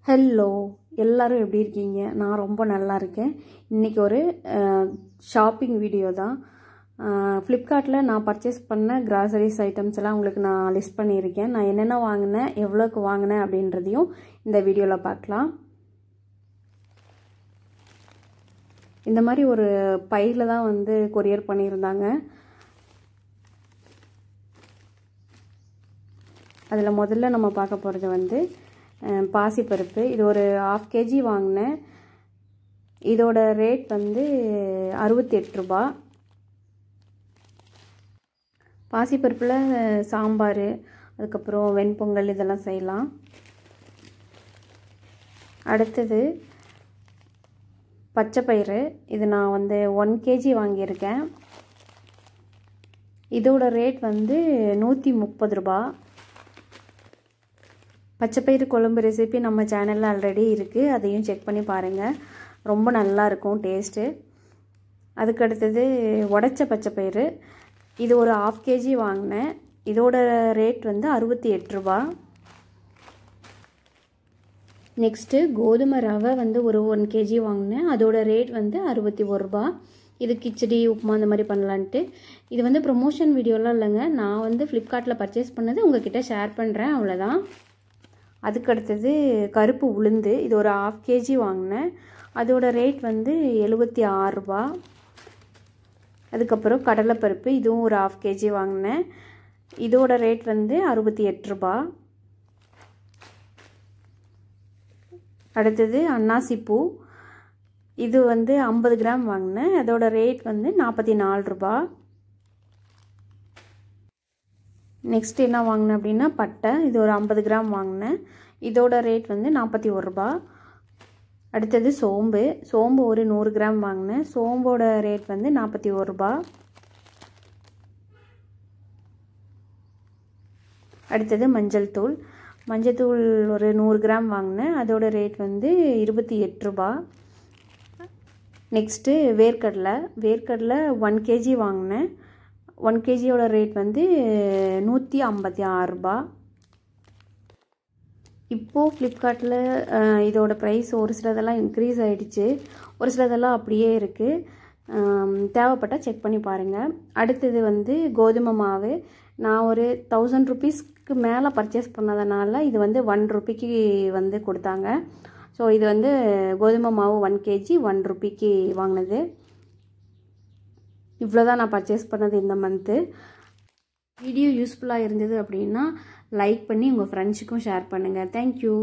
Hello எல்லாரும் எப்படி இருக்கீங்க? நான் ரொம்ப நல்லா இருக்கேன். இன்றைக்கி ஒரு ஷாப்பிங் வீடியோ தான். ஃப்ளிப்கார்ட்டில் நான் பர்ச்சேஸ் பண்ண கிராசரிஸ் ஐட்டம்ஸ் எல்லாம் உங்களுக்கு நான் லிஸ்ட் பண்ணியிருக்கேன். நான் என்னென்ன வாங்கினேன், எவ்வளோக்கு வாங்கினேன் அப்படின்றதையும் இந்த வீடியோவில் பார்க்கலாம். இந்த மாதிரி ஒரு பையில் தான் வந்து கொரியர் பண்ணியிருந்தாங்க. அதில் முதல்ல நம்ம பார்க்க போகிறது வந்து பாசிப்பருப்பு. இது ஒரு 1/2 kg வாங்கினேன். இதோட ரேட் வந்து 68 ரூபா. பாசிப்பருப்பில் சாம்பார், அதுக்கப்புறம் வெண்பொங்கல் இதெல்லாம் செய்யலாம். அடுத்தது பச்சைப்பயிறு. இது நான் வந்து 1 kg வாங்கியிருக்கேன். இதோட ரேட் வந்து 130 ரூபா. பச்சைப்பயிறு குழம்பு ரெசிபி நம்ம சேனலில் ஆல்ரெடி இருக்குது, அதையும் செக் பண்ணி பாருங்கள். ரொம்ப நல்லா இருக்கும் டேஸ்ட்டு. அதுக்கு அடுத்தது உடைச்ச பச்சைப்பயிறு. இது ஒரு 1/2 kg வாங்கினேன். இதோட ரேட் வந்து 68 ரூபா. நெக்ஸ்ட்டு கோதுமை ரவை வந்து ஒரு 1 kg வாங்கினேன். அதோட ரேட் வந்து 61 ரூபா. இது கிச்சடி உப்புமா அந்த மாதிரி பண்ணலான்ட்டு. இது வந்து ப்ரொமோஷன் வீடியோலாம் இல்லைங்க, நான் வந்து ஃப்ளிப்கார்ட்டில் பர்ச்சேஸ் பண்ணது உங்ககிட்ட ஷேர் பண்ணுறேன், அவ்வளோதான். அதுக்கடுத்தது கருப்பு உளுந்து. இது ஒரு 1/2 kg வாங்கினேன். அதோட ரேட் வந்து 76 ரூபா. அதுக்கப்புறம் கடலைப்பருப்பு. இதுவும் ஒரு 1/2 kg வாங்கினேன். இதோட ரேட் வந்து 68 ரூபா. அடுத்தது அன்னாசிப்பூ. இது வந்து 50 கிராம் வாங்கினேன். அதோட ரேட் வந்து 44 ரூபா. நெக்ஸ்ட் என்ன வாங்கினேன் அப்படின்னா பட்டை. இது ஒரு 50 கிராம் வாங்கினேன். இதோட ரேட் வந்து 41 ரூபா. அடுத்தது சோம்பு. சோம்பு ஒரு 100 கிராம் வாங்கினேன். சோம்போட ரேட் வந்து 41 ரூபா. அடுத்தது மஞ்சள் தூள். மஞ்சள் தூள் ஒரு 100 கிராம் வாங்கினேன். அதோட ரேட் வந்து 28 ரூபா. நெக்ஸ்ட்டு வேர்க்கடலை. வேர்க்கடலை 1 kg வாங்கினேன். 1 kgயோட ரேட் வந்து 156 ரூபா. இப்போது ஃப்ளிப்கார்ட்டில் இதோட ப்ரைஸ் ஒரு சிலதெல்லாம் இன்க்ரீஸ் ஆகிடுச்சு, ஒரு சிலதெல்லாம் அப்படியே இருக்குது. தேவைப்பட்டால் செக் பண்ணி பாருங்கள். அடுத்தது வந்து கோதுமை மாவு. நான் ஒரு 1000 ருபீஸ்க்கு மேலே பர்ச்சேஸ் பண்ணதுனால இது வந்து 1 ரூபிக்கு வந்து கொடுத்தாங்க. ஸோ இது வந்து கோதுமை மாவு 1 kg 1 ரூபிக்கு வாங்கினது. இவ்வளோ தான் நான் பர்ச்சேஸ் பண்ணது இந்த மந்த்து. வீடியோ யூஸ்ஃபுல்லாக இருந்தது அப்படின்னா லைக் பண்ணி உங்கள் ஃப்ரெண்ட்ஸுக்கும் ஷேர் பண்ணுங்கள். தேங்க்யூ.